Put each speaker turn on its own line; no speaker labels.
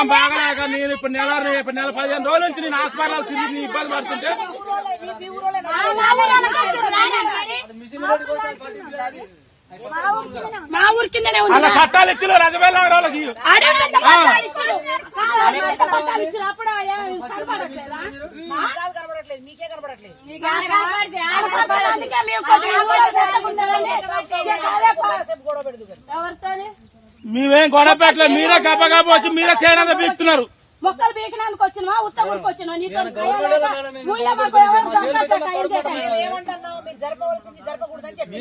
ఆరోగ్యం బాగలేక నేను ఇప్పుడు నెల 15 రోజుల నుంచి నేను హాస్పిటల్ తిరిగి ఇబ్బంది పడుతుంటే
మా ఊరి కిందనే ఉంది.
అలా చట్టాలు ఇచ్చిన రజబెల్ల వాళ్ళకి
మీకే కనబడట్లేదు
మేమేం గొడవ పెట్టలేదు. మీరే గబ్బ వచ్చి మీరే చేయనంత బీక్తున్నారు.
మొక్కలు బీకినందుకు వచ్చినా ఉత్తముడికి వచ్చినా
ఏమంటున్నావు? మీరు జరపవలసింది జరపకూడదని చెప్పి